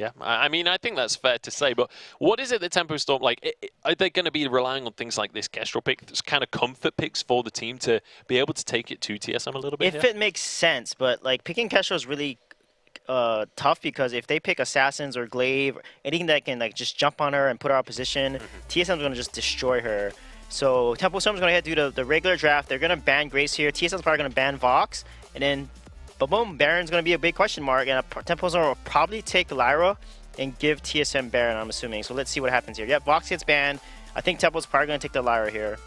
Yeah, I mean, I think that's fair to say, but what is it that Tempo Storm, like, are they going to be relying on things like this Kestrel pick, that's kind of comfort picks for the team to be able to take it to TSM a little bit If here? it makes sense, but like picking Kestrel is really tough because if they pick Assassins or Glaive, anything that can like just jump on her and put her out of position, TSM is going to just destroy her. So Tempo Storm is going to have to do the regular draft. They're going to ban Grace here. TSM is probably going to ban Vox, and then boom, Baron's going to be a big question mark, and Tempo Storm will probably take Lyra and give TSM Baron, I'm assuming. So let's see what happens here. Yep, Vox gets banned. I think Tempo's probably going to take the Lyra here.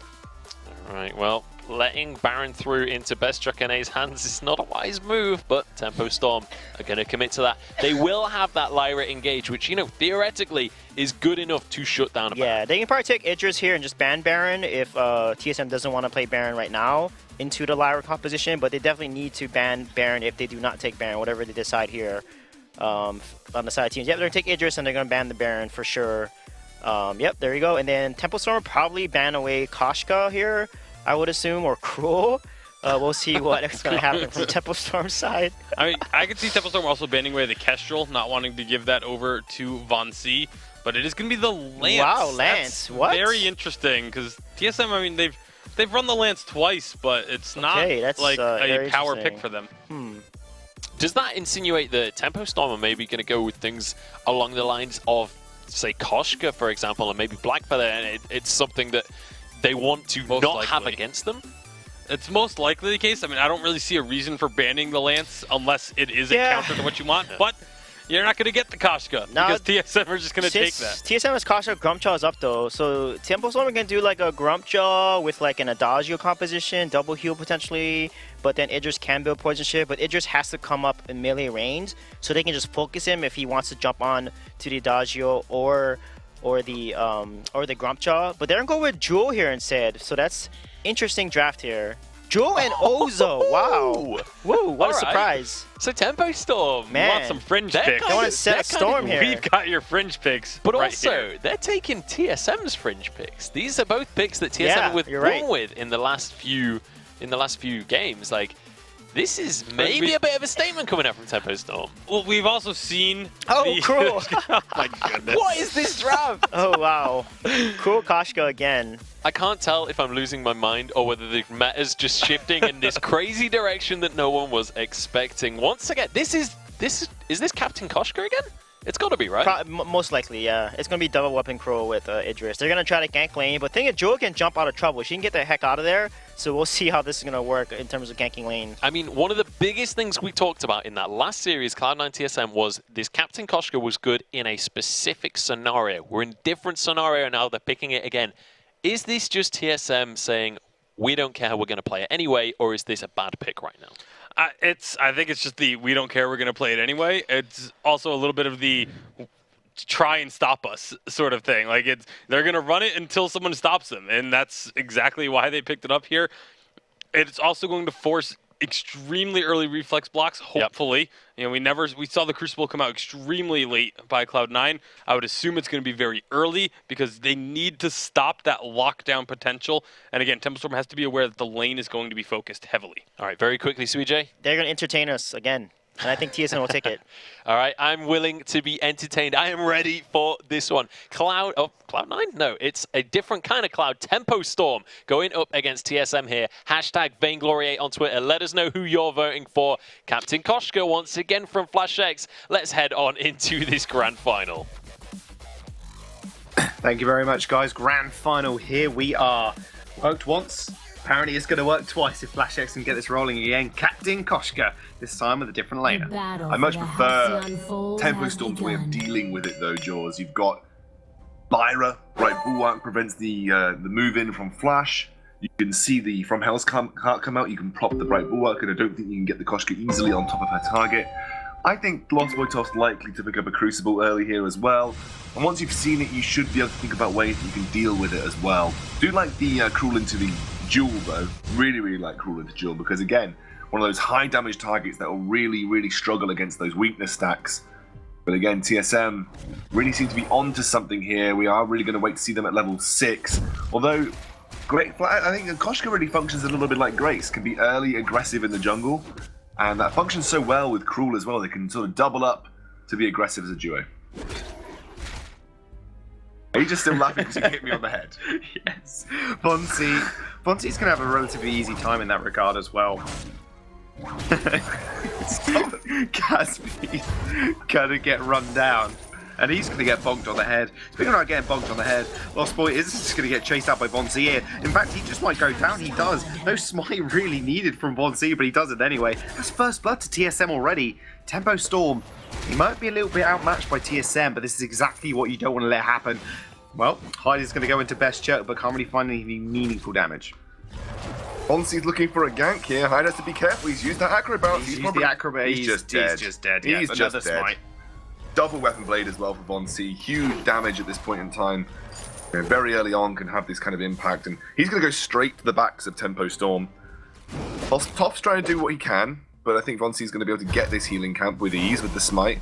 All right, well, letting Baron through into Best A's hands is not a wise move, but Tempo Storm are going to commit to that. They will have that Lyra engage, which, you know, theoretically is good enough to shut down a Baron. Yeah, they can probably take Idris here and just ban Baron if TSM doesn't want to play Baron right now into the Lyra composition, but they definitely need to ban Baron if they do not take Baron, whatever they decide here on the side teams. Yep, they're going to take Idris and they're going to ban the Baron for sure. Yep, there you go. And then Tempo Storm will probably ban away Koshka here, I would assume, or Cruel. We'll see what's going to happen from Tempo Storm's side. I mean, I could see Tempo Storm also banning away the Kestrel, not wanting to give that over to Von C, but it is going to be the Lance. Wow, Lance. That's what? Very interesting, because TSM, I mean, they've run the Lance twice, but it's not that's, like a power interesting. pick for them. Does that insinuate that Tempo Storm are maybe going to go with things along the lines of, say, Koshka, for example, and maybe Blackfeather, and it's something that they want to Most not likely. have against them? It's most likely the case. I mean, I don't really see a reason for banning the Lance unless it is a counter to what you want, but you're not going to get the Koshka because TSM are just going to take that. TSM has Koshka, Grumpjaw is up though, so Tempo Storm can do like a Grumpjaw with like an Adagio composition, double heal potentially, but then Idris can build Poison Shift, but Idris has to come up in melee range, so they can just focus him if he wants to jump on to the Adagio or the Grumpjaw. But they're gonna go with Jewel here instead, so that's interesting draft here. Jewel and Ozo, wow. Woo, what a surprise. So Tempo Storm, Man. You want some fringe picks. They want to set Storm here. We've got your fringe picks. But right also, here. they're taking TSM's fringe picks. These are both picks that TSM Yeah, have withdrawn you're right. with in the last few games. Like, this is maybe a bit of a statement coming out from Tempo Storm. Well, we've also seen. Oh, Cruel. Oh my goodness. What is this draft? Oh, wow. Cruel Koshka again. I can't tell if I'm losing my mind or whether the meta's just shifting in this crazy direction that no one was expecting. Once again, is this Captain Koshka again? It's got to be, right? Most likely, yeah. It's going to be double weapon Cruel with Idris. They're going to try to gank lane, but thing is, Jewel can jump out of trouble. She can get the heck out of there, so we'll see how this is going to work in terms of ganking lane. I mean, one of the biggest things we talked about in that last series, Cloud9 TSM, was this Captain Koshka was good in a specific scenario. We're in a different scenario now. They're picking it again. Is this just TSM saying, we don't care, we're going to play it anyway, or is this a bad pick right now? I think it's just the we don't care, we're going to play it anyway. It's also a little bit of the try and stop us sort of thing. Like they're going to run it until someone stops them, and that's exactly why they picked it up here. It's also going to force extremely early reflex blocks, hopefully. Yep. You know, we saw the Crucible come out extremely late by Cloud9. I would assume it's going to be very early because they need to stop that lockdown potential. And again, Tempo Storm has to be aware that the lane is going to be focused heavily. All right, very quickly, Suijay. They're going to entertain us again, and I think TSM will take it. All right, I'm willing to be entertained. I am ready for this one. Cloud9? No, it's a different kind of Cloud. Tempo Storm going up against TSM here. Hashtag Vainglory8 on Twitter. Let us know who you're voting for. Captain Koshka once again from FlashX. Let's head on into this grand final. Thank you very much, guys. Grand final, here we are. Worked once. Apparently it's going to work twice if FlashX can get this rolling again. Captain Koshka, this time with a different laner. I much prefer Tempo Storm's way of dealing with it though, Jaws. You've got Lyra, right? Bulwark prevents the move in from Flash. You can see the From Hell's Heart come out. You can prop the Bright Bulwark, and I don't think you can get the Koshka easily on top of her target. I think Lost Voitov's likely to pick up a Crucible early here as well. And once you've seen it, you should be able to think about ways that you can deal with it as well. Do like the Cruel into the Jewel though. Really, really like Cruel into Jewel because again, one of those high damage targets that will really, really struggle against those weakness stacks. But again, TSM really seem to be onto something here. We are really going to wait to see them at level 6. Although, I think Koshka really functions a little bit like Grace. Can be early, aggressive in the jungle. And that functions so well with Cruel as well. They can sort of double up to be aggressive as a duo. Are you just still laughing because you hit me on the head? Yes. Vonsi. Vonsi's going to have a relatively easy time in that regard as well. Caspi's going to get run down. And he's going to get bonked on the head. Speaking about getting bonked on the head, Lost Boy is just going to get chased out by Vonsi here. In fact, he just might go down. He does. No smite really needed from Vonsi, but he does it anyway. That's first blood to TSM already. Tempo Storm. He might be a little bit outmatched by TSM, but this is exactly what you don't want to let happen. Well, Hyde is going to go into best chuck, but can't really find any meaningful damage. Vonsi's looking for a gank here. Hyde has to be careful. He's used that acro bounce. He's used the acrobat. He's just dead. He's just dead. Yeah, he's another just dead. smite. Double weapon blade as well for Vonsi. Huge damage at this point in time. You know, very early on can have this kind of impact, and he's going to go straight to the backs of Tempo Storm. Whilst Toph's trying to do what he can, but I think Vonsi's going to be able to get this healing camp with ease with the smite.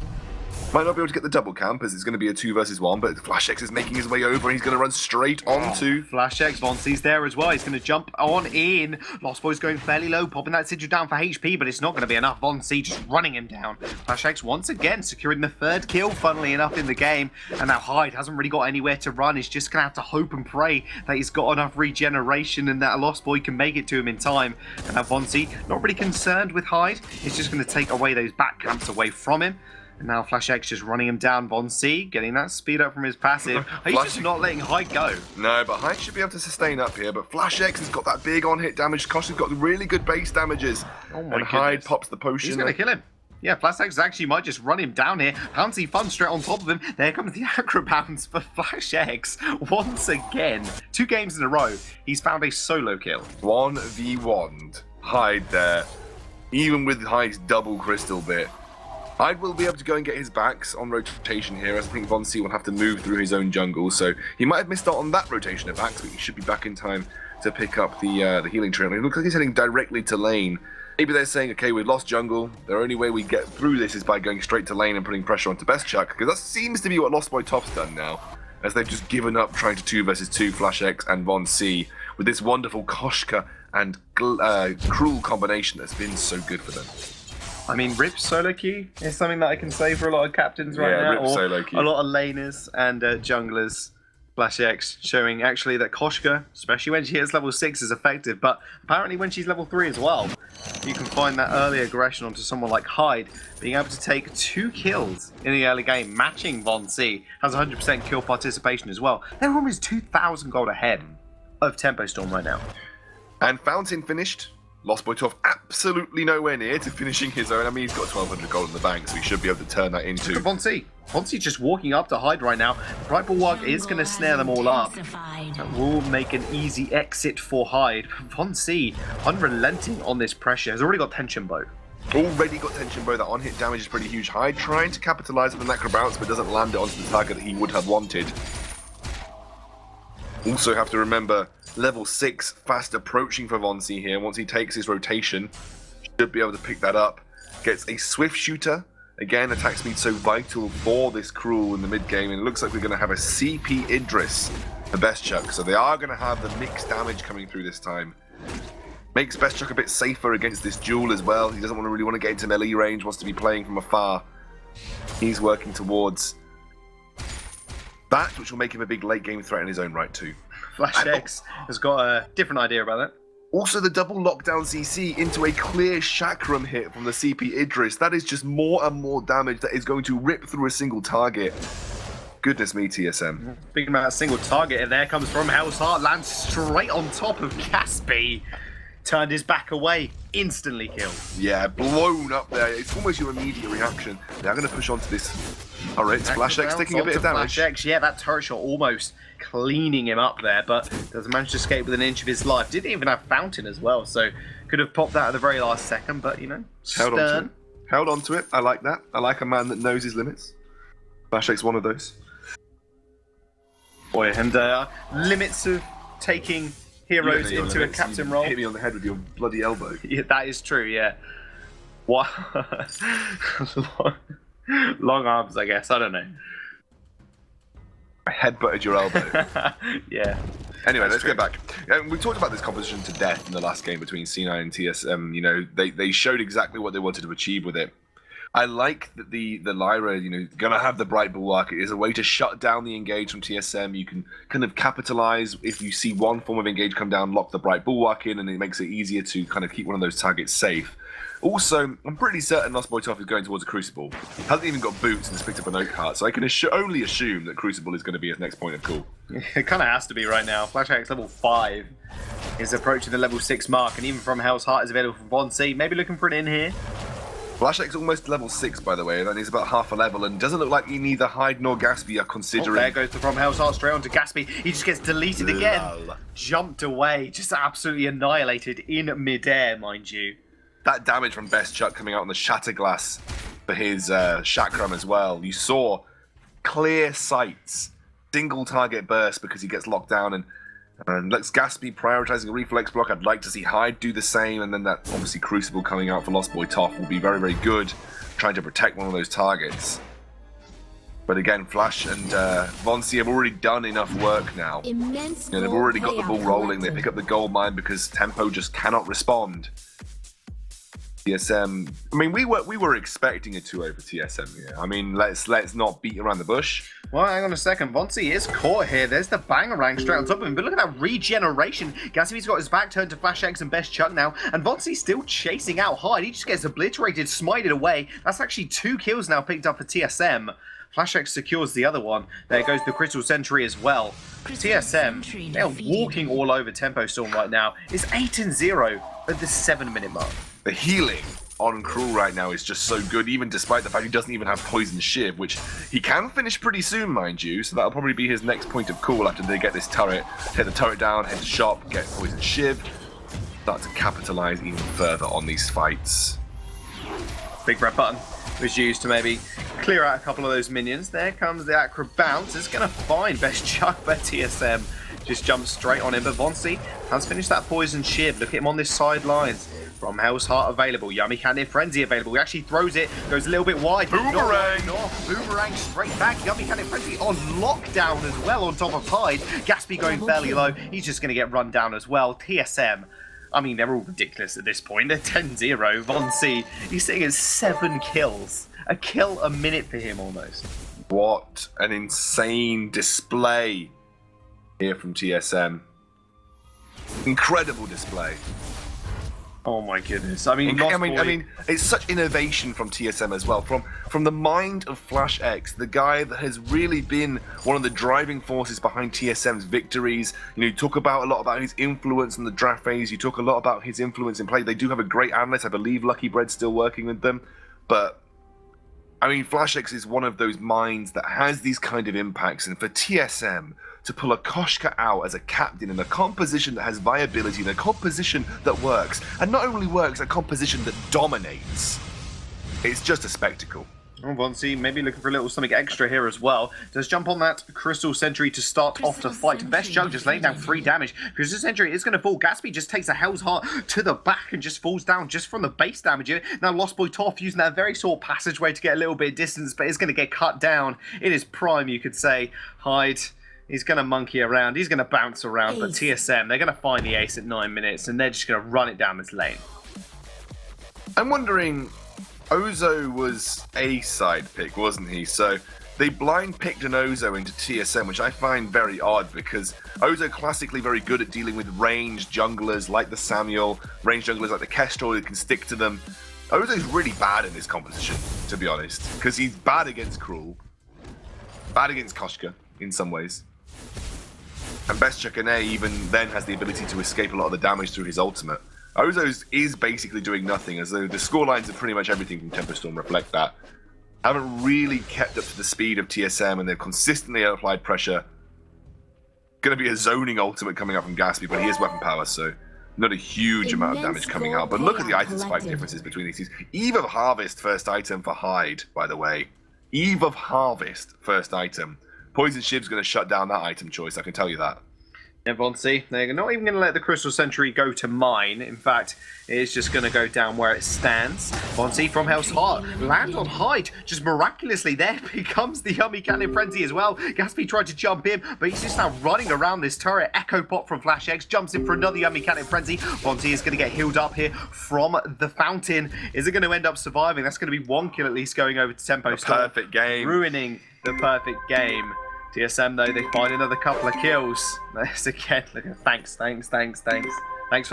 Might not be able to get the double camp as it's going to be a 2 versus 1, but Flash X is making his way over and he's going to run straight onto... Flash X, Vonsi's there as well. He's going to jump on in. Lost Boy's going fairly low, popping that sigil down for HP, but it's not going to be enough. Vonsi just running him down. Flash X once again securing the 3rd kill, funnily enough, in the game. And now Hyde hasn't really got anywhere to run. He's just going to have to hope and pray that he's got enough regeneration and that a Lost Boy can make it to him in time. And now Vonsi, not really concerned with Hyde. He's just going to take away those back camps away from him. And now Flash X just running him down. Vonsi getting that speed up from his passive. He's just not letting Hyde go. No, but Hyde should be able to sustain up here. But Flash X has got that big on-hit damage. Kosh has got really good base damages. Oh my and Hyde goodness. pops the potion. He's going to kill him. Yeah, Flash X actually might just run him down here. Bouncy Fun straight on top of him. There comes the Acro Bounce for Flash X once again. 2 games in a row. He's found a solo kill. 1v1. Hyde there. Even with Hyde's double crystal bit. Hyde will be able to go and get his backs on rotation here, as I think Vonsi will have to move through his own jungle, so he might have missed out on that rotation of backs, but he should be back in time to pick up the healing tree. It looks like he's heading directly to lane. Maybe they're saying, okay, we've lost jungle, the only way we get through this is by going straight to lane and putting pressure onto Best Chuck, because that seems to be what Lost Boy Toph's done now, as they've just given up trying to 2 versus 2 Flash X and Vonsi with this wonderful Koshka and Cruel combination that's been so good for them. I mean, Rip solo queue is something that I can say for a lot of captains right now. Rip or solo queue. a lot of laners and junglers. Flash X showing actually that Koshka, especially when she hits level 6, is effective, but apparently when she's level 3 as well, you can find that early aggression onto someone like Hyde, being able to take 2 kills in the early game, matching Vonsi, has 100% kill participation as well. They're almost 2,000 gold ahead of Tempo Storm right now. And Fountain finished. Lost Boy Toph absolutely nowhere near to finishing his own. I mean, he's got 1,200 gold in the bank, so he should be able to turn that into... Vonsi. Vonsi just walking up to Hyde right now. The Bright Bulwark is going to snare them all up. That will make an easy exit for Hyde. Vonsi, unrelenting on this pressure, has already got Tension Bow. Already got Tension Bow. That on-hit damage is pretty huge. Hyde trying to capitalize on the Necro Bounce, but doesn't land it onto the target that he would have wanted. Also have to remember, level 6 fast approaching for Vonsi here. Once he takes his rotation, should be able to pick that up. Gets a Swift Shooter. Again, attack speed so vital for this Cruel in the mid-game. And it looks like we're going to have a CP Idris for Best Chuck. So they are going to have the mixed damage coming through this time. Makes Best Chuck a bit safer against this duel as well. He doesn't really want to get into melee range, wants to be playing from afar. He's working towards that, which will make him a big late game threat in his own right too. Flash X has got a different idea about that. Also, the double lockdown CC into a clear chakram hit from the CP Idris. That is just more and more damage that is going to rip through a single target. Goodness me, TSM. Speaking about a single target, and there comes from Hell's Heart, lands straight on top of Caspi. Turned his back away, instantly killed. Yeah, blown up there. It's almost your immediate reaction. They are going to push onto this turret. Flash X taking a bit of damage. Flash X, yeah, that turret shot almost cleaning him up there, but doesn't manage to escape with an inch of his life. Didn't even have Fountain as well, so could have popped that at the very last second, but you know, Held on to it. Held on to it. I like that. I like a man that knows his limits. Flash X one of those. Boy, and limits of taking heroes into a captain role. Hit me on the head with your bloody elbow. Yeah, that is true, yeah. What? long arms, I guess. I don't know. I headbutted your elbow. Yeah. Anyway, let's get back. We talked about this composition to death in the last game between C9 and TSM. You know, they showed exactly what they wanted to achieve with it. I like that the Lyra, gonna have the Bright Bulwark. It is a way to shut down the engage from TSM. You can kind of capitalize if you see one form of engage come down, lock the Bright Bulwark in, and it makes it easier to kind of keep one of those targets safe. Also, I'm pretty certain Lost Boy Toff is going towards a Crucible. Hasn't even got boots and has picked up an Oak Heart, so I can only assume that Crucible is going to be his next point of call. It kind of has to be right now. Flash X level 5 is approaching the level 6 mark, and even from Hell's Heart is available for Von C. Maybe looking for an in here. Flash X almost level 6, by the way, and he's about half a level, and doesn't look like neither Hyde nor Gatsby are considering... Oh, there goes the From Hell's Heart straight onto Gatsby. He just gets deleted again. Lol. Jumped away, just absolutely annihilated in midair, mind you. That damage from Best Chuck coming out on the Shatter Glass for his Chakram as well. You saw clear sights, single target burst because he gets locked down, and lets Gatsby prioritizing a reflex block. I'd like to see Hyde do the same, and then that obviously Crucible coming out for Lost Boy Toff will be very, very good, trying to protect one of those targets. But again, Flash and Von C have already done enough work now. They've already got the ball rolling. They pick up the gold mine because Tempo just cannot respond. TSM, I mean, we were expecting a 2-0 for TSM here. I mean, let's not beat around the bush. Well, hang on a second. Von C is caught here. There's the Bangarang straight on top of him. But look at that regeneration. Gatsby's got his back turned to Flash X and Best Chuck now. And Von C's still chasing out Hyde. He just gets obliterated, smited away. That's actually 2 kills now picked up for TSM. Flash X secures the other one. There goes the Crystal Sentry as well. TSM, they're walking all over Tempo Storm right now. It's 8-0 at the 7-minute mark. The healing on Cruel right now is just so good, even despite the fact he doesn't even have Poison Shiv, which he can finish pretty soon, mind you, so that'll probably be his next point of call after they get this turret. Hit the turret down, head to shop, get Poison Shiv, start to capitalize even further on these fights. Big red button was used to maybe clear out a couple of those minions. There comes the Acro Bounce. It's going to find Best Chuck, but TSM just jumps straight on him. But Von C has finished that Poison Shiv. Look at him on this sidelines. From Hell's Heart available, Yummy Candy Frenzy available. He actually throws it, goes a little bit wide. Boomerang! Boomerang straight back. Yummy Candy Frenzy on lockdown as well on top of Hyde. Gatsby going fairly low. He's just going to get run down as well. TSM, I mean, they're all ridiculous at this point. They're 10-0. Von C, he's sitting at 7 kills. A kill a minute for him almost. What an insane display here from TSM. Incredible display. Oh my goodness! I mean, it's such innovation from TSM as well. From the mind of Flash X, the guy that has really been one of the driving forces behind TSM's victories. You talk about a lot about his influence in the draft phase. You talk a lot about his influence in play. They do have a great analyst. I believe Lucky Bread's still working with them, but I mean, Flash X is one of those minds that has these kind of impacts, and for TSM to pull a Koshka out as a captain in a composition that has viability, in a composition that works, and not only works, a composition that dominates. It's just a spectacle. Oh, Von C maybe looking for a little something extra here as well. Does jump on that Crystal Sentry to start off the fight. Best Chuck just laying down 3 damage. Crystal Sentry is going to fall. Gatsby just takes a Hell's Heart to the back and just falls down just from the base damage here. Now Lost Boy Toff using that very short passageway to get a little bit of distance, but it's going to get cut down. It is prime, you could say. Hyde, he's going to monkey around. He's going to bounce around. But TSM, they're going to find the ace at 9 minutes, and they're just going to run it down this lane. I'm wondering, Ozo was a side pick, wasn't he? So they blind picked an Ozo into TSM, which I find very odd because Ozo classically very good at dealing with ranged junglers like the Samuel, ranged junglers like the Kestrel that can stick to them. Ozo's really bad in this composition, to be honest, because he's bad against Cruel, bad against Koshka in some ways. And Best Chakane even then has the ability to escape a lot of the damage through his ultimate. Ozo is basically doing nothing, as though the scorelines of pretty much everything from Tempo Storm reflect that. Haven't really kept up to the speed of TSM, and they've consistently applied pressure. Going to be a zoning ultimate coming out from Gatsby, but he is weapon power, so not a huge amount of damage coming out. But look at the item spike differences between these two. Eve of Harvest, first item for Hyde, by the way. Eve of Harvest, first item. Poison Shiv's going to shut down that item choice, I can tell you that. Yeah, Vonsi, they're not even going to let the Crystal Sentry go to mine. In fact, it's just going to go down where it stands. Vonsi from Hell's Heart lands on height. Just miraculously, there becomes the Yummy Cannon Frenzy as well. Gatsby tried to jump in, but he's just now running around this turret. Echo Pop from Flash X jumps in for another Yummy Cannon Frenzy. Vonsi is going to get healed up here from the fountain. Is it going to end up surviving? That's going to be one kill at least going over to Tempo Storm. Perfect game. Ruining the perfect game. TSM, though, they find another couple of kills. There's again, look at, thanks for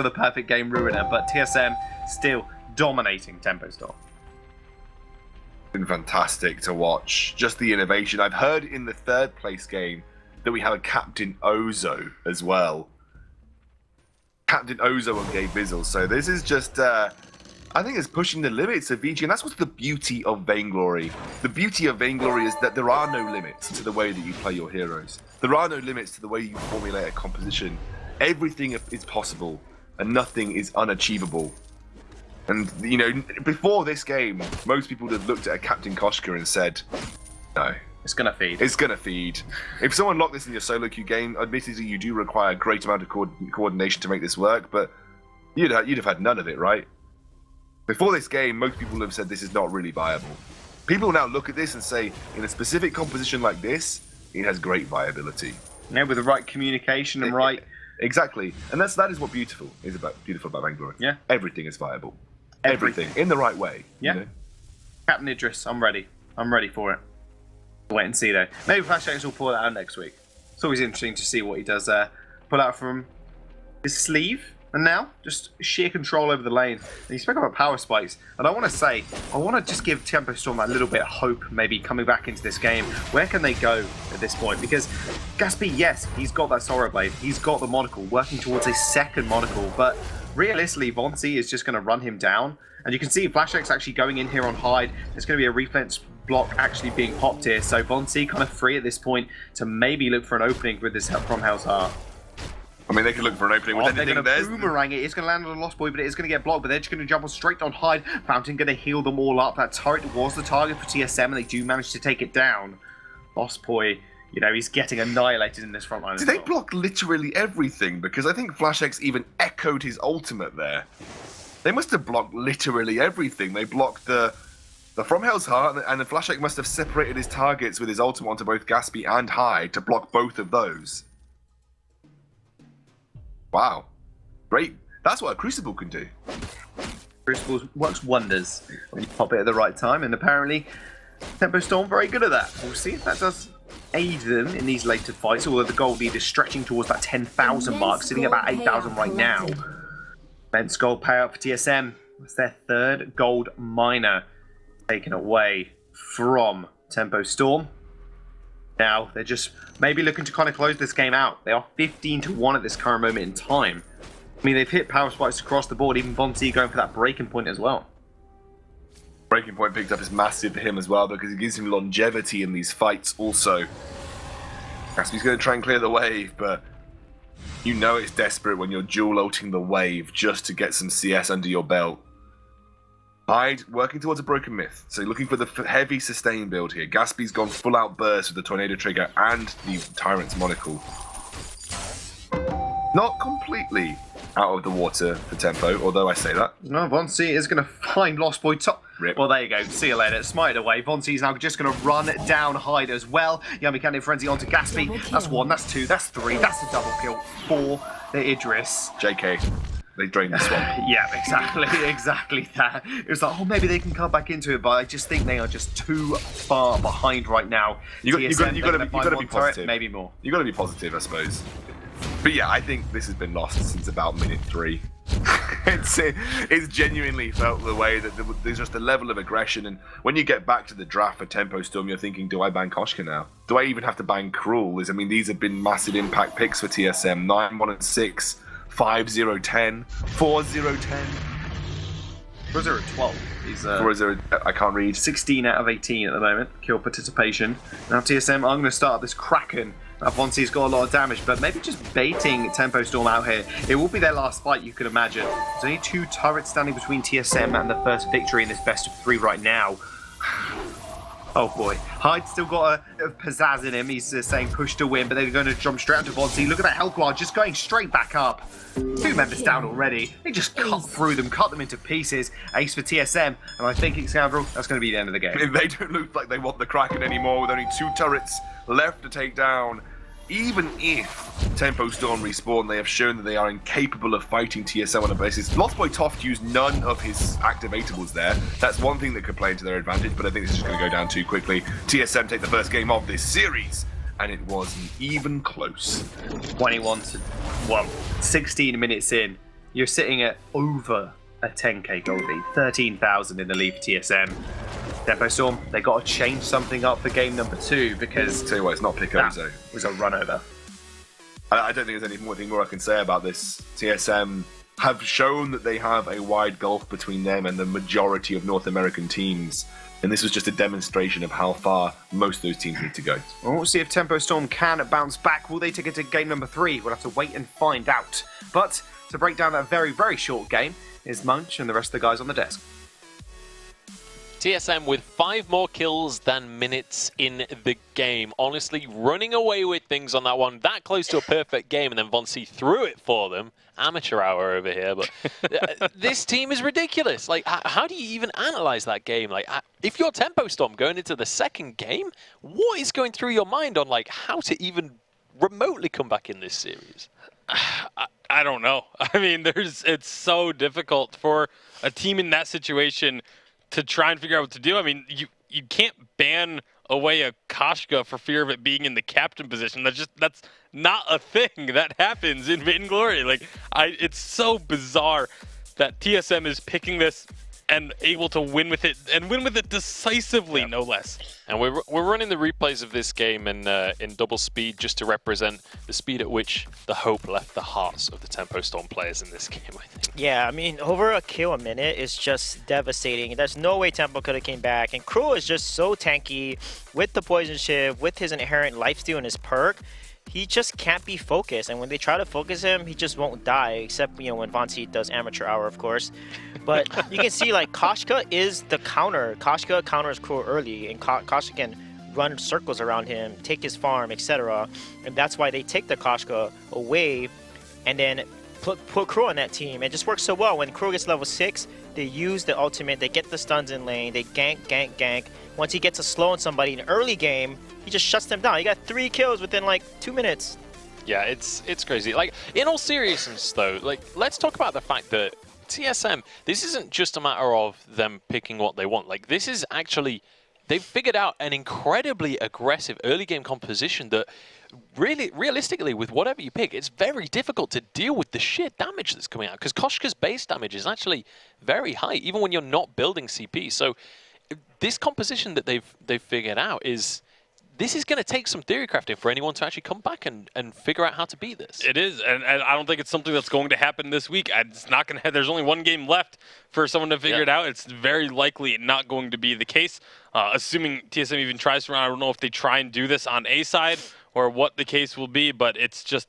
the perfect game ruiner, but TSM still dominating Tempo Storm. Been fantastic to watch. Just the innovation. I've heard in the third place game that we have a Captain Ozo as well. Captain Ozo on Gabe Bizzle. So this is just, I think it's pushing the limits of VG, and that's what's the beauty of Vainglory. The beauty of Vainglory is that there are no limits to the way that you play your heroes. There are no limits to the way you formulate a composition. Everything is possible, and nothing is unachievable. And, you know, before this game, most people would have looked at a Captain Koshka and said, no. It's going to feed. It's going to feed. If someone locked this in your solo queue game, admittedly, you do require a great amount of coordination to make this work, but you'd have had none of it, right? Before this game, most people would have said this is not really viable. People now look at this and say, in a specific composition like this, it has great viability. Yeah, with the right communication and right... Exactly. And that is what beautiful about Vainglory. Yeah. Everything is viable. Everything. In the right way. Yeah. You know? Captain Idris, I'm ready. I'm ready for it. Wait and see, though. Maybe Flash X will pull that out next week. It's always interesting to see what he does pull out from his sleeve. And now, just sheer control over the lane. And you spoke about power spikes. And I want to say, I want to just give Tempo Storm that little bit of hope, maybe coming back into this game. Where can they go at this point? Because Gatsby, yes, he's got that Sorrow Blade. He's got the monocle, working towards a second monocle. But realistically, Vonsi is just going to run him down. And you can see Flash X actually going in here on Hyde. There's going to be a reflex block actually being popped here. So Vonsi kind of free at this point to maybe look for an opening with this help from Hell's Heart. I mean, they could look for an opening with anything. They're going to boomerang it. It's going to land on a Lost Boy, but it is going to get blocked. But they're just going to jump on straight on Hyde. Fountain going to heal them all up. That turret was the target for TSM, and they do manage to take it down. Lost Boy, you know, he's getting annihilated in this front line. Did they block literally everything? Because I think Flash X even echoed his ultimate there. They must have blocked literally everything. They blocked the From Hell's Heart, and the Flash X must have separated his targets with his ultimate onto both Gatsby and Hyde to block both of those. Wow. Great. That's what a Crucible can do. Crucible works wonders when you pop it at the right time, and apparently Tempo Storm very good at that. We'll see if that does aid them in these later fights, although the gold lead is stretching towards that 10,000 mark, sitting at about 8,000 right now. Immense gold payout for TSM. That's their third gold miner taken away from Tempo Storm. Now, they're just maybe looking to kind of close this game out. They are 15-1 at this current moment in time. I mean, they've hit power spikes across the board, even Vonsi going for that breaking point as well. Breaking point picked up is massive for him as well, because it gives him longevity in these fights also. Gatsby's going to try and clear the wave, but you know it's desperate when you're dual ulting the wave just to get some CS under your belt. Hyde working towards a broken myth, so looking for the heavy sustain build here. Gatsby's gone full out burst with the tornado trigger and the Tyrant's monocle. Not completely out of the water for Tempo, although I say that. No, Vonsi is going to find Lost Boy top. Rip. Well, there you go. See you later. Smite away. Vonsi's now just going to run down Hyde as well. Yummy Candy Frenzy onto Gatsby. That's one, that's two, that's three, that's a double kill. Four, the Idris. JK. They drained the swamp. Yeah, exactly that. It was like, oh, maybe they can come back into it, but I just think they are just too far behind right now. You got to be positive. Maybe more. You got to be positive, I suppose. But yeah, I think this has been lost since about minute 3. It's genuinely felt the way that there's just a level of aggression, and when you get back to the draft for Tempo Storm, you're thinking, do I ban Koshka now? Do I even have to ban Cruel? I mean, these have been massive impact picks for TSM. 9-1-6. 5-0-10, 4-0-10. 4-0-12. He's 4-0, I can't read. 16 out of 18 at the moment. Kill participation. Now TSM, I'm going to start up this Kraken. Now Vonsi's got a lot of damage, but maybe just baiting Tempo Storm out here. It will be their last fight, you could imagine. There's only 2 turrets standing between TSM and the first victory in this best of 3 right now. Oh boy, Hyde's still got a pizzazz in him. He's saying push to win, but they're going to jump straight onto Vonsi. Look at that health bar just going straight back up. 2 members down already. They just cut through them, cut them into pieces. Ace for TSM, and I think Scoundrel, that's going to be the end of the game. They don't look like they want the Kraken anymore with only 2 turrets left to take down. Even if Tempo Storm respawn, they have shown that they are incapable of fighting TSM on a basis. Lost Boy Toft used none of his activatables there. That's one thing that could play into their advantage, but I think this is going to go down too quickly. TSM take the first game of this series, and it wasn't even close. 21 to, 16 minutes in, you're sitting at over a 10k gold lead. 13,000 in the lead for TSM. Tempo Storm, they got to change something up for game number 2 because Tell you what, it's not Picozo. it was a run over. I don't think there's anything more I can say about this. TSM have shown that they have a wide gulf between them and the majority of North American teams. And this was just a demonstration of how far most of those teams need to go. Well, we'll see if Tempo Storm can bounce back. Will they take it to game number 3? We'll have to wait and find out. But to break down that very, very short game is Munch and the rest of the guys on the desk. TSM with 5 more kills than minutes in the game. Honestly, running away with things on that one. That close to a perfect game, and then Vonsi threw it for them. Amateur hour over here, but this team is ridiculous. Like, how do you even analyze that game? Like, if you're Tempo Storm going into the second game, what is going through your mind on, like, how to even remotely come back in this series? I don't know. I mean, it's so difficult for a team in that situation to try and figure out what to do. I mean, you can't ban away a Koshka for fear of it being in the captain position. That's not a thing that happens in Vainglory. Like, it's so bizarre that TSM is picking this and able to win with it, and win with it decisively, no less. And we're running the replays of this game in double speed just to represent the speed at which the hope left the hearts of the Tempo Storm players in this game, I think. Yeah, I mean, over a kill a minute is just devastating. There's no way Tempo could have came back. And Cruel is just so tanky with the poison shiv, with his inherent lifesteal and his perk. He just can't be focused, and when they try to focus him, he just won't die, except, you know, when Vonsi does amateur hour, of course. But you can see, like, Koshka is the counter. Koshka counters Cruel early, and Koshka can run circles around him, take his farm, etc. And that's why they take the Koshka away and then put Cruel on that team. It just works so well. When Cruel gets level 6, they use the ultimate, they get the stuns in lane, they gank. Once he gets a slow on somebody in early game, he just shuts them down. He got 3 kills within like 2 minutes. Yeah, it's crazy. Like, in all seriousness though, like, let's talk about the fact that TSM, this isn't just a matter of them picking what they want. Like, this is actually, they've figured out an incredibly aggressive early game composition that really, realistically, with whatever you pick, it's very difficult to deal with the sheer damage that's coming out, because Koshka's base damage is actually very high, even when you're not building CP. So this composition that they've figured out is, this is going to take some theory crafting for anyone to actually come back and figure out how to beat this. It is, and I don't think it's something that's going to happen this week. It's not going to. There's only 1 game left for someone to figure it out. It's very likely not going to be the case. Assuming TSM even tries to run, I don't know if they try and do this on A side or what the case will be, but it's just,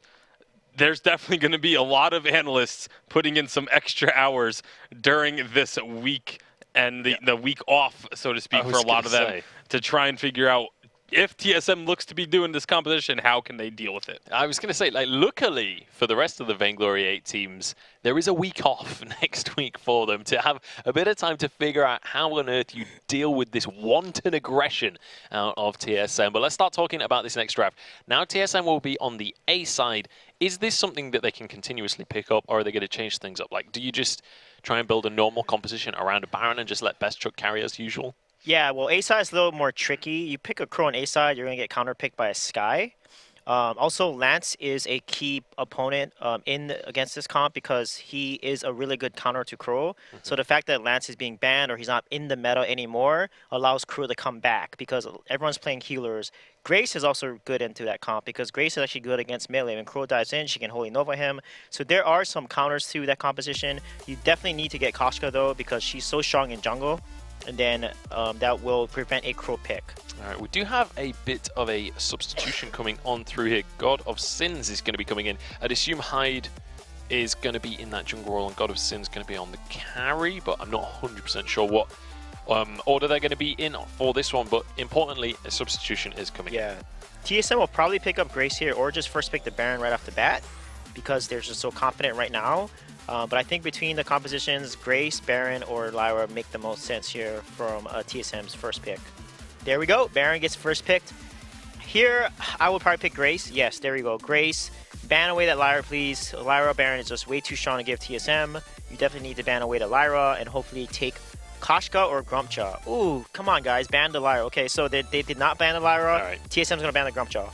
there's definitely going to be a lot of analysts putting in some extra hours during this week and the week off, so to speak, for a lot of them to try and figure out, if TSM looks to be doing this composition, how can they deal with it? I was going to say, like, luckily for the rest of the Vainglory8 teams, there is a week off next week for them to have a bit of time to figure out how on earth you deal with this wanton aggression out of TSM. But let's start talking about this next draft. Now TSM will be on the A side. Is this something that they can continuously pick up, or are they going to change things up? Like, do you just try and build a normal composition around a Baron and just let Best Truck carry as usual? Yeah, well, A side is a little more tricky. You pick a Crow on A side, you're going to get counter-picked by a Sky. Also, Lance is a key opponent against this comp because he is a really good counter to Crow. So the fact that Lance is being banned or he's not in the meta anymore allows Crow to come back because everyone's playing healers. Grace is also good into that comp because Grace is actually good against melee. When Crow dives in, she can Holy Nova him. So there are some counters to that composition. You definitely need to get Koshka though because she's so strong in jungle. And then that will prevent a Crow pick. All right, we do have a bit of a substitution coming on through here. God of Sins is going to be coming in. I'd assume Hyde is going to be in that jungle role and God of Sins is going to be on the carry, but I'm not 100% sure what order they're going to be in for this one, but importantly, a substitution is coming. Yeah. TSM will probably pick up Grace here or just first pick the Baron right off the bat because they're just so confident right now. But I think between the compositions, Grace, Baron, or Lyra make the most sense here from TSM's first pick. There we go. Baron gets first picked. Here, I would probably pick Grace. Yes, there we go. Grace. Ban away that Lyra, please. Lyra Baron is just way too strong to give TSM. You definitely need to ban away the Lyra and hopefully take Koshka or Grumpjaw. Ooh, come on, guys. Ban the Lyra. Okay, so they did not ban the Lyra. All right. TSM's going to ban the Grumpjaw.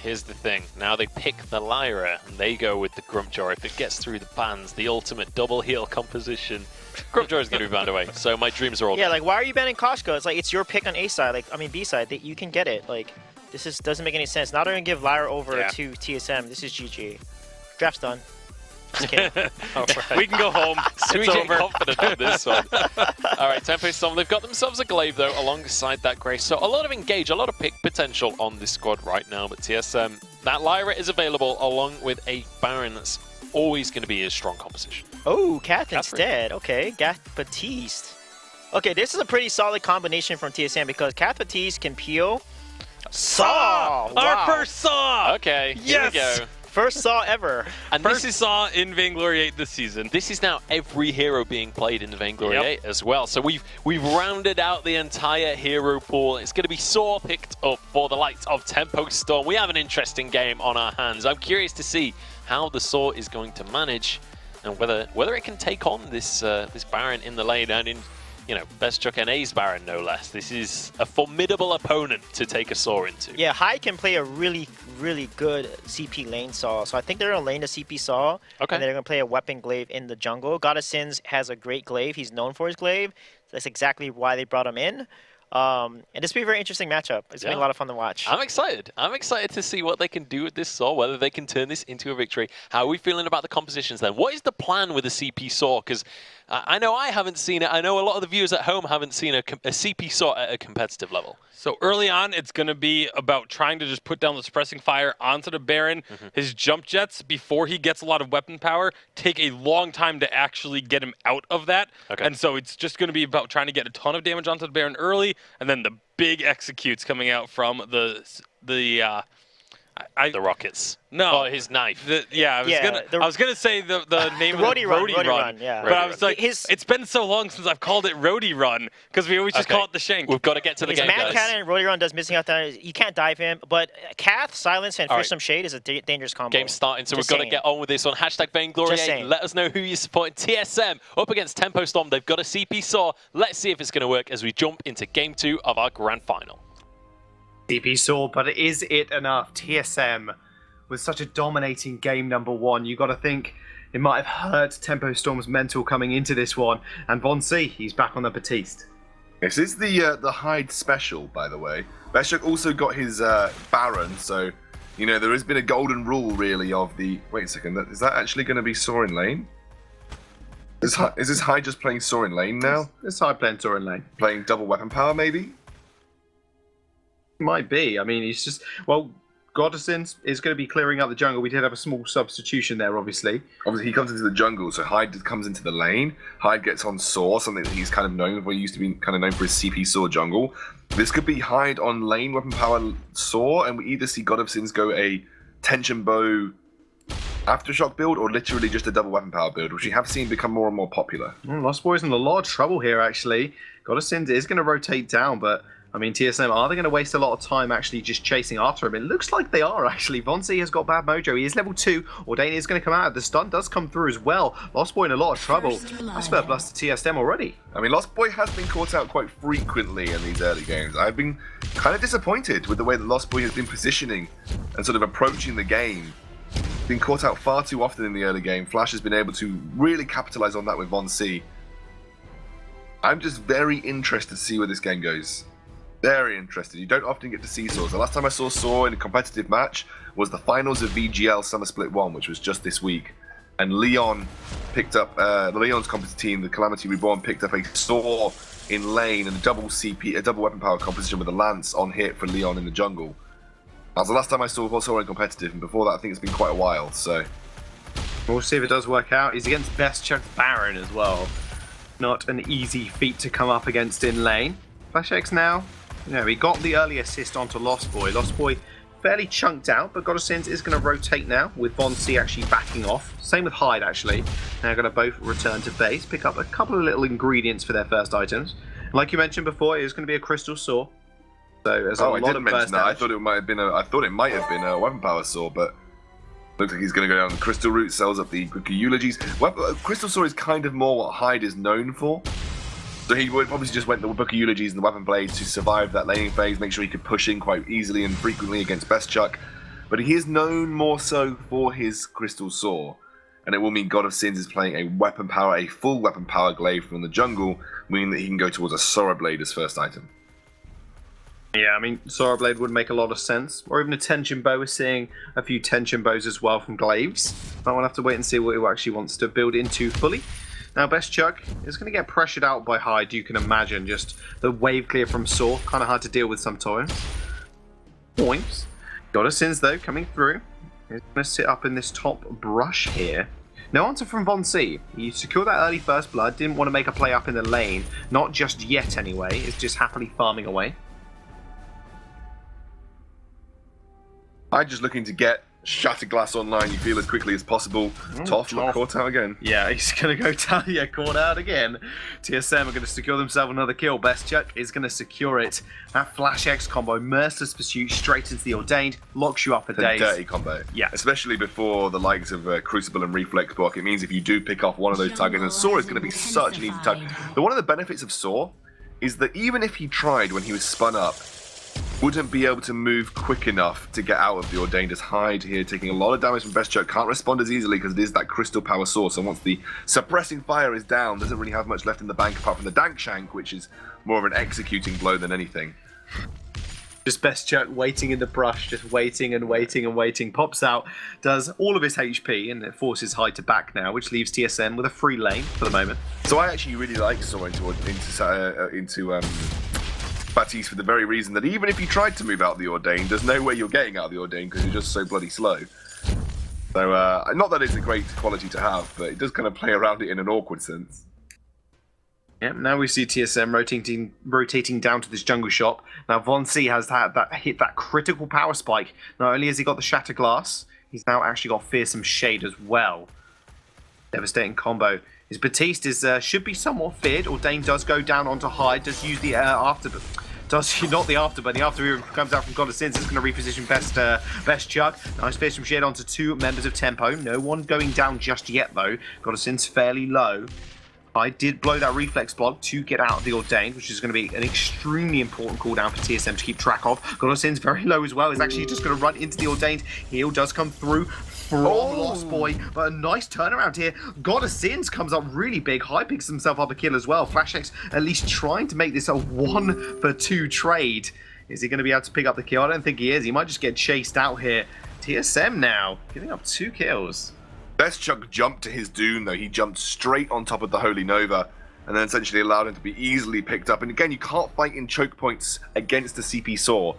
Here's the thing. Now they pick the Lyra, and they go with the Grumpjaw. If it gets through the bans, the ultimate double heal composition, Grumpjaw is going to be banned away. So my dreams are all Yeah, done. like, why are you banning Koshka? It's like, it's your pick on A side. Like, I mean, B side. You can get it. Like, this doesn't make any sense. Now they're going to give Lyra over to TSM. This is GG. Draft's done. Just kidding. All right. We can go home. So we It's get over. confident on this one. All right, Tempo Storm, they've got themselves a Glaive, though, alongside that Grace. So a lot of engage, a lot of pick potential on this squad right now. But TSM, that Lyra is available along with a Baron that's always going to be a strong composition. Oh, Kath Catherine. instead. Okay, Kath Batiste. Okay, this is a pretty solid combination from TSM because Kath Batiste can peel. Saw! Our Wow. first Saw! Okay, Yes! here we go. First Saw ever. And First Saw in Vainglory8 this season. this is now every hero being played in the Vainglory8 Yep. as well. So we've rounded out the entire hero pool. It's going to be Saw picked up for the likes of Tempo Storm. We have an interesting game on our hands. I'm curious to see how the Saw is going to manage and whether it can take on this this Baron in the lane and in, you know, Best Chuck NA's Baron, no less. This is a formidable opponent to take a Saw into. Yeah, Hyde can play a really, really good CP lane Saw. So I think they're going to lane the CP Saw. Okay. And they're going to play a weapon Glaive in the jungle. God of Sins has a great Glaive. He's known for his Glaive. That's exactly why they brought him in. And this will be a very interesting matchup. It's going to be a lot of fun to watch. I'm excited. I'm excited to see what they can do with this Saw, whether they can turn this into a victory. How are we feeling about the compositions then? What is the plan with the CP Saw? Because I know I haven't seen it. I know a lot of the viewers at home haven't seen a CP Saw at a competitive level. So early on, it's going to be about trying to just put down the suppressing fire onto the Baron. His jump jets, before he gets a lot of weapon power, take a long time to actually get him out of that. Okay. And so it's just going to be about trying to get a ton of damage onto the Baron early, and then the big executes coming out from the Rockets. No. Oh, his knife. I was gonna say the name of Roadie the Run, Roadie Roadie Run, Run, yeah. but I was like, His- it's been so long since I've called it Roadie Run because we always just Okay. call it the Shank. We've got to get to the His game, Man guys. Cannon and Roadie Run does missing out there. You can't dive him. But Kath, Silence, and All right. Fearsome Shade is a dangerous combo. Game's starting, so Just we've got to saying. get on with this one. Hashtag Just Vainglory8. saying. Let us know who you're supporting. TSM up against Tempo Storm. They've got a CP Saw. Let's see if it's going to work as we jump into Game 2 of our Grand Final. CP Saw, but is it enough? TSM with such a dominating game number one, you got to think it might have hurt Tempo Storm's mental coming into this one. And Von C, he's back on the Batiste. This is the Hyde special, by the way. Beshuk also got his Baron, so you know there has been a golden rule really of the. Wait a second, is that actually going to be Saw in lane? Is this Hyde just playing Saw in lane now? It's Hyde playing Torin lane. Playing double weapon power, maybe? Might be. I mean, he's just Goddessins is going to be clearing out the jungle. We did have a small substitution there, obviously. Obviously, he comes into the jungle, so Hyde comes into the lane. Hyde gets on Saw, something that he's kind of known for. He used to be kind of known for his CP Saw jungle. This could be Hyde on lane weapon power Saw, and we either see God of Sins go a tension bow aftershock build, or literally just a double weapon power build, which we have seen become more and more popular. Lost Boy's in a lot of trouble here, actually. Goddessins is going to rotate down, but I mean, TSM, are they going to waste a lot of time actually just chasing after him? It looks like they are, actually. Vonsi has got bad mojo. He is level 2. Ordain is going to come out. The stun does come through as well. Lost Boy in a lot of trouble. That's fair plus to TSM already. I mean, Lost Boy has been caught out quite frequently in these early games. I've been kind of disappointed with the way that Lost Boy has been positioning and sort of approaching the game. Been caught out far too often in the early game. Flash has been able to really capitalize on that with Von C. I'm just very interested to see where this game goes. Very interested. You don't often get to see Saws. The last time I saw Saw in a competitive match was the finals of VGL Summer Split 1, which was just this week. And Leon picked up, the Leon's competitive team, the Calamity Reborn, picked up a Saw in lane and a double weapon power composition with a Lance on hit for Leon in the jungle. That was the last time I saw Saw in competitive, and before that I think it's been quite a while, so. We'll see if it does work out. He's against Best Chuck Baron as well. Not an easy feat to come up against in lane. FlashX now, he got the early assist onto Lost Boy. Lost Boy fairly chunked out, but Goddessins is going to rotate now with Von C actually backing off. Same with Hyde actually. Now going to both return to base, pick up a couple of little ingredients for their first items. Like you mentioned before, it is going to be a Crystal Saw. So there's a lot I didn't of mention burst that. I damage. thought it might have been a weapon power saw, but looks like he's going to go down the Crystal route, sells up the Booker Eulogies. Crystal Saw is kind of more what Hyde is known for. So he would obviously just went the Booker Eulogies and the Weapon Blade to survive that laning phase, make sure he could push in quite easily and frequently against Best Chuck. But he is known more so for his Crystal Saw. And it will mean God of Sins is playing a full weapon power glaive from the jungle, meaning that he can go towards a Sora Blade as first item. Yeah, I mean, Sora Blade would make a lot of sense. Or even a Tension Bow. We're seeing a few Tension Bows as well from Glaives. But we'll have to wait and see what he actually wants to build into fully. Now, Best Chuck is going to get pressured out by Hyde, you can imagine. Just the wave clear from Saw, kind of hard to deal with sometimes. Points. Goddessins, though, coming through. He's going to sit up in this top brush here. No answer from Von C. He secured that early first blood, didn't want to make a play up in the lane. Not just yet, anyway. Is just happily farming away. I'm just looking to get Shattered Glass online, you feel, as quickly as possible. Toff got caught out again. Yeah, he's going to go down. Yeah, caught out again. TSM are going to secure themselves another kill. Best Chuck is going to secure it. That Flash X combo, Merciless Pursuit, straight into the Ordained, locks you up for It's a days. dirty combo. Yeah. Especially before the likes of Crucible and Reflex block. It means if you do pick off one of those targets, and Saw is going to be such an easy target. But one of the benefits of Saw is that even if he tried when he was spun up, wouldn't be able to move quick enough to get out of the Ordained as Hyde here, taking a lot of damage from Best Chuck. Can't respond as easily because it is that crystal power source. So once the suppressing fire is down, doesn't really have much left in the bank apart from the Dank Shank, which is more of an executing blow than anything. Just Best Chuck waiting in the brush, just waiting and waiting and waiting. Pops out, does all of his HP, and it forces Hyde to back now, which leaves TSM with a free lane for the moment. So I actually really like Saw into Baptiste for the very reason that even if you tried to move out the Ordained, there's no way you're getting out of the Ordained because you're just so bloody slow. So, not that it's a great quality to have, but it does kind of play around it in an awkward sense. Yeah, now we see TSM rotating down to this jungle shop. Now Von C has hit that critical power spike. Not only has he got the Shatter Glass, he's now actually got Fearsome Shade as well. Devastating combo. His Batiste is should be somewhat feared. Ordained does go down onto Hyde, does use the afterburn. Not the afterburn. The afterburn comes out from God of Sins. It's going to reposition Best Chuck. Nice Fearsome Shade onto two members of Tempo. No one going down just yet though. God of Sins fairly low. I did blow that reflex block to get out of the Ordained, which is going to be an extremely important cooldown for TSM to keep track of. God of Sins very low as well. He's actually just going to run into the Ordained. Heal does come through from Lost Boy, but a nice turnaround here. God of Sins comes up really big. Hyde picks himself up a kill as well. Flash X at least trying to make this a 1-for-2 trade. Is he going to be able to pick up the kill? I don't think he is. He might just get chased out here. TSM now giving up 2 kills. Best Chuck jumped to his doom though. He jumped straight on top of the Holy Nova and then essentially allowed him to be easily picked up. And again, you can't fight in choke points against the CP Saw.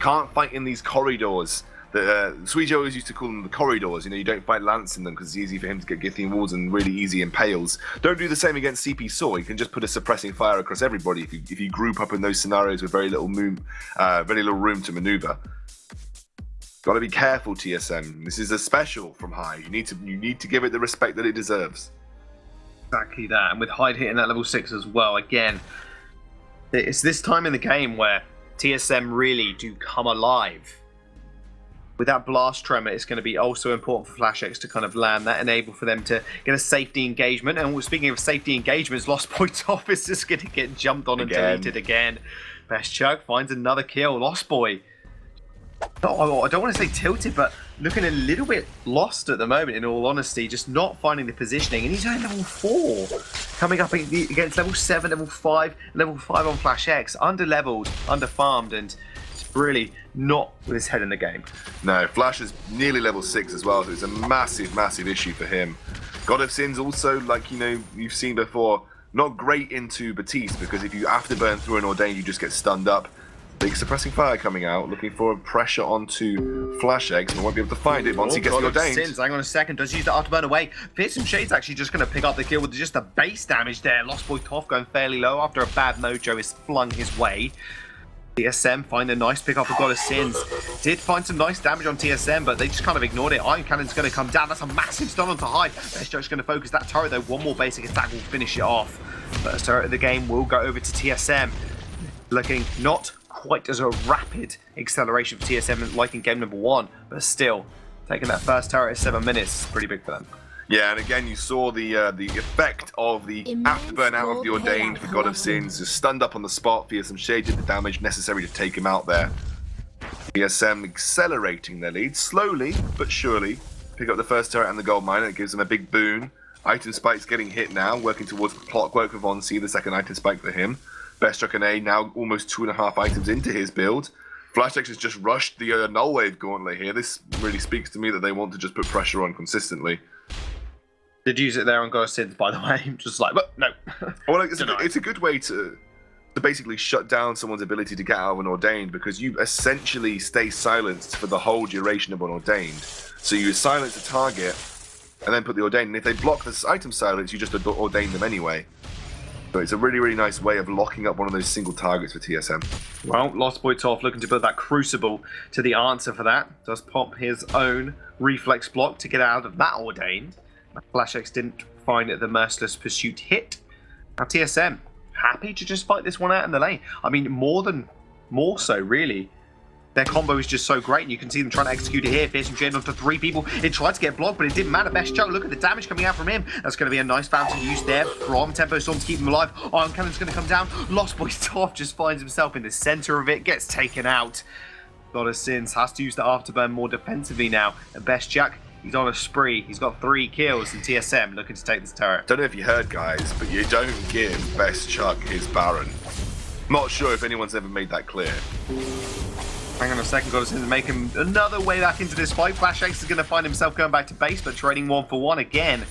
Can't fight in these corridors. Suijo always used to call them the corridors. You know, you don't fight Lance in them because it's easy for him to get Githian walls and really easy impales. Don't do the same against CP Saw. You can just put a suppressing fire across everybody if you group up in those scenarios with very little room to maneuver. Got to be careful, TSM. This is a special from Hyde. You need to give it the respect that it deserves. Exactly that. And with Hyde hitting that level 6 as well, again, it's this time in the game where TSM really do come alive. With that blast tremor, it's going to be also important for Flash X to kind of land that, enable for them to get a safety engagement. And speaking of safety engagements, Lost Boy's top is just going to get jumped on and deleted again. Best Chuck finds another kill. Lost Boy. Oh, I don't want to say tilted, but looking a little bit lost at the moment, in all honesty, just not finding the positioning. And he's only level 4, coming up against level 7, level 5 on Flash X. Under-leveled, under-farmed, and really not with his head in the game. No, Flash is nearly level 6 as well, so it's a massive, massive issue for him. God of Sins also, like, you know, you've seen before, not great into Batiste, because if you afterburn through an Ordained, you just get stunned up. Big suppressing fire coming out, looking for pressure onto FlashX, but won't be able to find it once he gets the ordained. Sins, hang on a second, does use the afterburn away. Fearsome Shade's actually just going to pick up the kill with just the base damage there. Lost Boy Toph going fairly low after a bad mojo is flung his way. TSM find a nice pick up of Goddess Sins. Did find some nice damage on TSM, but they just kind of ignored it. Iron Cannon's going to come down. That's a massive stun onto Hyde. Best Joke's going to focus that turret though. One more basic attack will finish it off. First turret of the game will go over to TSM. Looking not quite as a rapid acceleration for TSM like in game number 1, but still, taking that first turret at 7 minutes is pretty big for them. Yeah, and again, you saw the effect of the afterburn out of the ordained for God of Sins. Just stunned up on the spot. Fearsome Shade did the damage necessary to take him out there. TSM accelerating their lead slowly but surely. Pick up the first turret and the gold mine, and it gives them a big boon. Item Spike's getting hit now, working towards the clockwork for Von C, the second item spike for him. Best Chuck and A now almost 2.5 items into his build. FlashX has just rushed the Null Wave Gauntlet here. This really speaks to me that they want to just put pressure on consistently. Did use it there on Ghost Sins, by the way. Just like, but no. Well, it's a good way to basically shut down someone's ability to get out of an ordained, because you essentially stay silenced for the whole duration of an ordained. So you silence the target and then put the ordained, and if they block this item silence, you just ordain them anyway. So it's a really, really nice way of locking up one of those single targets for TSM. Well, Lost Boy Toph looking to put that Crucible to the answer for that. Does pop his own reflex block to get out of that ordained. FlashX didn't find the Merciless Pursuit hit. Now TSM, happy to just fight this one out in the lane. I mean, more so, really. Their combo is just so great, and you can see them trying to execute it here. Fearsome Shade onto 3 people. It tried to get blocked, but it didn't matter. Best Chuck, look at the damage coming out from him. That's going to be a nice fountain use there from Tempo Storm to keep him alive. Iron Cannon's going to come down. Lost Boy Toph just finds himself in the center of it, gets taken out. Goddess Sins has to use the afterburn more defensively now. And Best Chuck, he's on a spree. He's got 3 kills, and TSM looking to take this turret. Don't know if you heard, guys, but you don't give Best Chuck his Baron. Not sure if anyone's ever made that clear. Hang on a second, Goddess Sins making another way back into this fight. FlashX is going to find himself going back to base, but trading 1-for-1 again.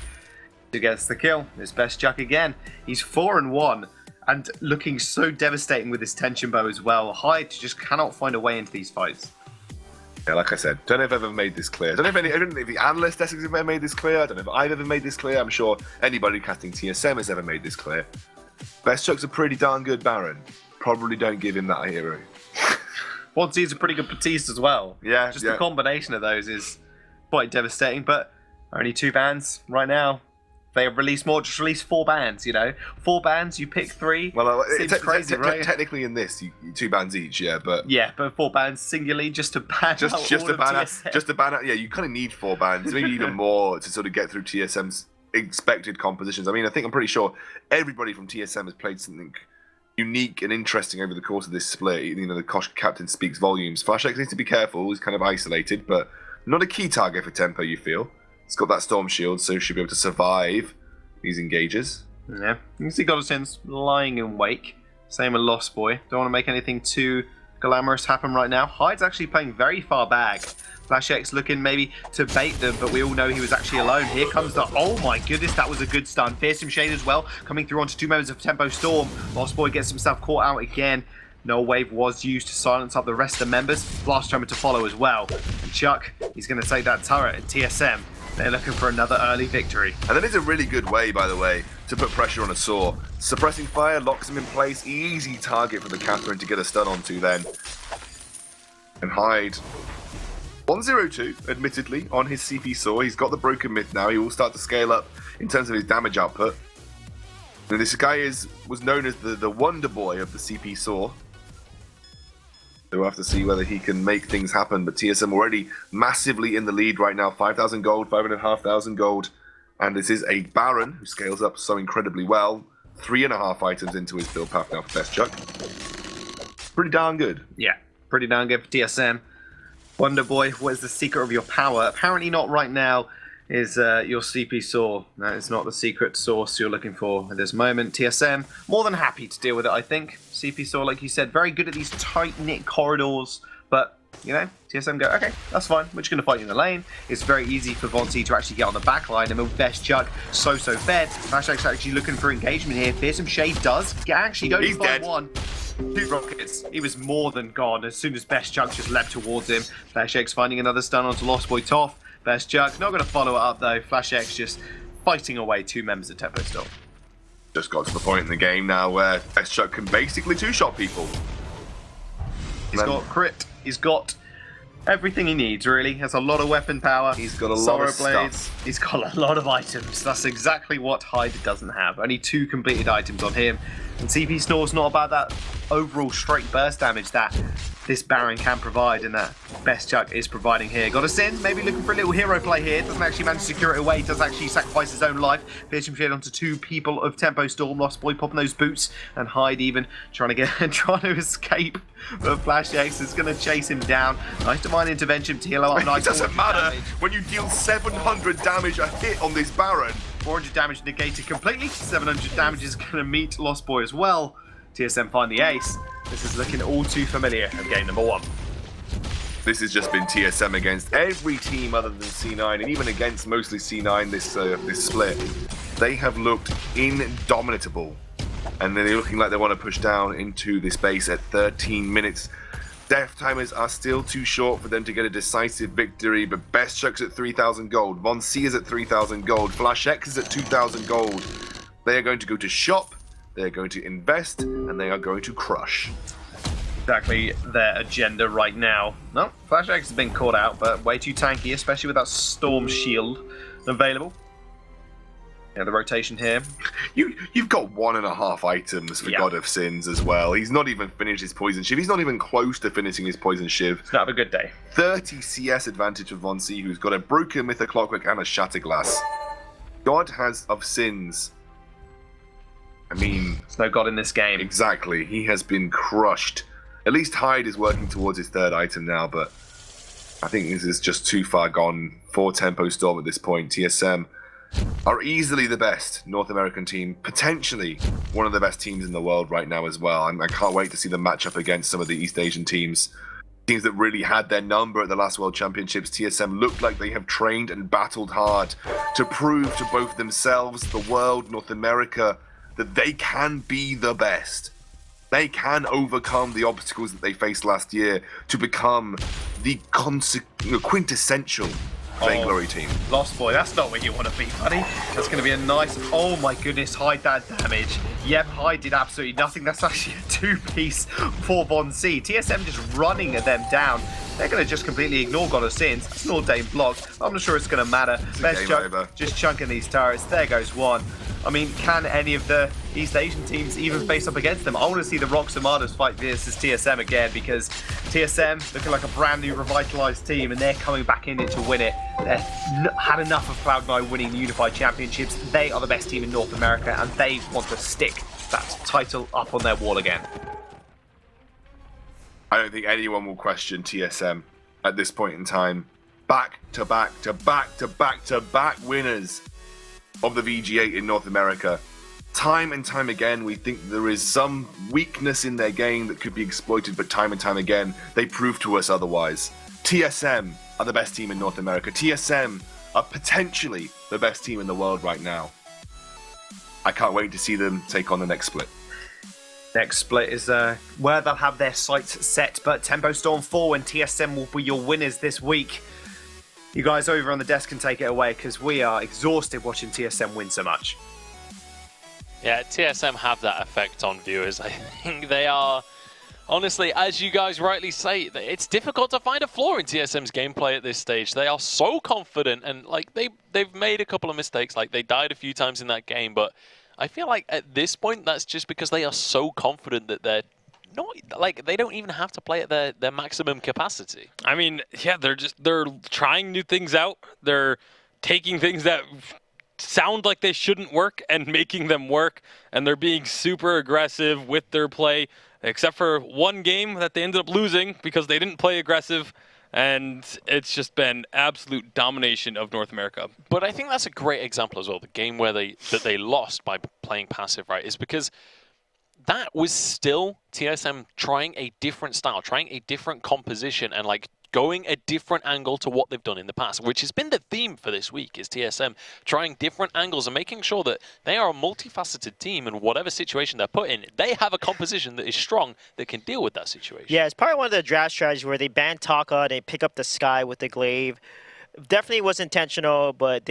He gets the kill. It's Best Chuck again. He's 4-1. And looking so devastating with his tension bow as well. Hyde just cannot find a way into these fights. Yeah, like I said, don't know if I've ever made this clear. I don't know if the analyst desks have ever made this clear. I don't know if I've ever made this clear. I'm sure anybody casting TSM has ever made this clear. Best Chuck's a pretty darn good Baron. Probably don't give him that hero. Wadsy's a pretty good Batiste as well. Yeah, Just the combination of those is quite devastating, but only 2 bans right now. They have released more, just released 4 bans, you know. 4 bans, you pick 3. Well, seems crazy, right? Technically in this, 2 bans each, yeah, but... Yeah, but 4 bans singularly just to ban out just all to of ban out, TSM. just to ban out. Yeah, you kind of need 4 bans, maybe even more to sort of get through TSM's expected compositions. I mean, I'm pretty sure everybody from TSM has played something unique and interesting over the course of this split. You know, the Kosh captain speaks volumes. FlashX needs to be careful. He's kind of isolated, but not a key target for Tempo, you feel. He's got that Storm Shield, so he should be able to survive these engages. Yeah, you can see Goddess Sins lying in wake. Same with Lost Boy. Don't want to make anything too glamorous happen right now. Hyde's actually playing very far back. FlashX looking maybe to bait them, but we all know he was actually alone. Here comes the... Oh my goodness, that was a good stun. Fearsome Shade as well, coming through onto 2 members of Tempo Storm. Lost Boy gets himself caught out again. Null Wave was used to silence up the rest of the members. Blast Tremor to follow as well. And Chuck, he's going to take that turret at TSM. They're looking for another early victory. And that is a really good way, by the way, to put pressure on a Saw. Suppressing fire locks him in place. Easy target for the Catherine to get a stun onto then. And Hyde... 102, admittedly, on his CP Saw. He's got the broken myth now. He will start to scale up in terms of his damage output. And this guy was known as the Wonder Boy of the CP Saw. So we'll have to see whether he can make things happen. But TSM already massively in the lead right now. 5,000 gold, 5,500 gold. And this is a Baron who scales up so incredibly well. 3.5 items into his build path now for Best Chuck. Pretty darn good. Yeah, pretty darn good for TSM. Wonder Boy, what is the secret of your power? Apparently not right now is your CP Saw. That is not the secret source you're looking for at this moment. TSM, more than happy to deal with it, I think. CP Saw, like you said, very good at these tight-knit corridors, but, you know, TSM go, okay, that's fine, we're just going to fight you in the lane. It's very easy for Von C to actually get on the back line, and with Best Chuck so fed. FlashX actually looking for engagement here. Fearsome Shade does actually go to 5-1. 2 rockets. He was more than gone as soon as Best Chuck just leapt towards him. Flash X finding another stun onto Lost Boy Toff. Best Chuck not going to follow it up though. Flash X just fighting away 2 members of Tempo Storm. Just got to the point in the game now where Best Chuck can basically 2-shot people. He's got crit. He's got everything he needs, really. Has a lot of weapon power. He's got a lot of blades. stuff. He's got a lot of items. That's exactly what Hyde doesn't have. Only 2 completed items on him. And CP Snore's not about that overall straight burst damage that this Baron can provide and that Best Chuck is providing here. Got a Sin, maybe looking for a little hero play here. Doesn't actually manage to secure it away. Does actually sacrifice his own life. Piercing shade onto 2 people of Tempo Storm. Lost Boy popping those boots and Hyde even trying to escape. But Flash X is going to chase him down. Nice divine intervention to heal up. It doesn't matter when you deal 700 damage a hit on this Baron. 400 damage negated completely. 700 damage is going to meet Lost Boy as well. TSM find the ace. This is looking all too familiar of game number 1. This has just been TSM against every team other than C9, and even against mostly C9 this split. They have looked indomitable, and they're looking like they want to push down into this base at 13 minutes. Death timers are still too short for them to get a decisive victory, but Best Chuck's at 3,000 gold, Von C is at 3,000 gold, Flash X is at 2,000 gold. They are going to go to shop, they are going to invest, and they are going to crush. Exactly their agenda right now. No, Flash X has been caught out, but way too tanky, especially with that Storm Shield available. Yeah, the rotation here. You've got 1.5 items for God of Sins as well. He's not even finished his Poison Shiv. He's not even close to finishing his Poison Shiv. It's not a good day. 30 CS advantage of Von C, who's got a broken Mythic Clockwork and a Shatterglass. God has of Sins. I mean... There's no God in this game. Exactly. He has been crushed. At least Hyde is working towards his 3rd item now, but I think this is just too far gone for Tempo Storm at this point. TSM are easily the best North American team, potentially one of the best teams in the world right now as well. I can't wait to see them match up against some of the East Asian teams that really had their number at the last World Championships. TSM look like they have trained and battled hard to prove to both themselves, the world, North America, that they can be the best. They can overcome the obstacles that they faced last year to become the quintessential Vainglory team. Lost Boy, that's not where you want to be, buddy. That's going to be a nice... Oh my goodness, Hyde that damage. Yep, Hyde did absolutely nothing. That's actually a 2-piece for Von C. TSM just running them down. They're going to just completely ignore God of Sins. It's an all-day block. I'm not sure it's going to matter. Best Chuck just chunking these turrets. There goes one. I mean, can any of the East Asian teams even face up against them? I want to see the Rox Armadas fight versus TSM again, because TSM looking like a brand new revitalized team, and they're coming back in it to win it. They've had enough of Cloud9 winning the Unified Championships. They are the best team in North America, and they want to stick that title up on their wall again. I don't think anyone will question TSM at this point in time. Back to back to back to back to back winners of the VG8 in North America. Time and time again, we think there is some weakness in their game that could be exploited, but time and time again, they prove to us otherwise. TSM are the best team in North America. TSM are potentially the best team in the world right now. I can't wait to see them take on the next split. Next split is where they'll have their sights set, but Tempo Storm 4 and TSM will be your winners this week. You guys over on the desk can take it away, because we are exhausted watching TSM win so much. Yeah, TSM have that effect on viewers. I think they are, honestly, as you guys rightly say, it's difficult to find a flaw in TSM's gameplay at this stage. They are so confident, and like they've made a couple of mistakes. Like they died a few times in that game, but I feel like at this point that's just because they are so confident that they're not, like, they don't even have to play at their maximum capacity. I mean, yeah, they're trying new things out. They're taking things that sound like they shouldn't work and making them work, and they're being super aggressive with their play, except for one game that they ended up losing because they didn't play aggressive, and it's just been absolute domination of North America. But I think that's a great example as well. The game where they lost by playing passive, right, is because that was still TSM trying a different style, trying a different composition, and like going a different angle to what they've done in the past, which has been the theme for this week, is TSM trying different angles and making sure that they are a multifaceted team, and whatever situation they're put in, they have a composition that is strong that can deal with that situation. Yeah, it's probably one of the draft strategies where they ban Taka, they pick up the Sky with the Glaive. Definitely was intentional, but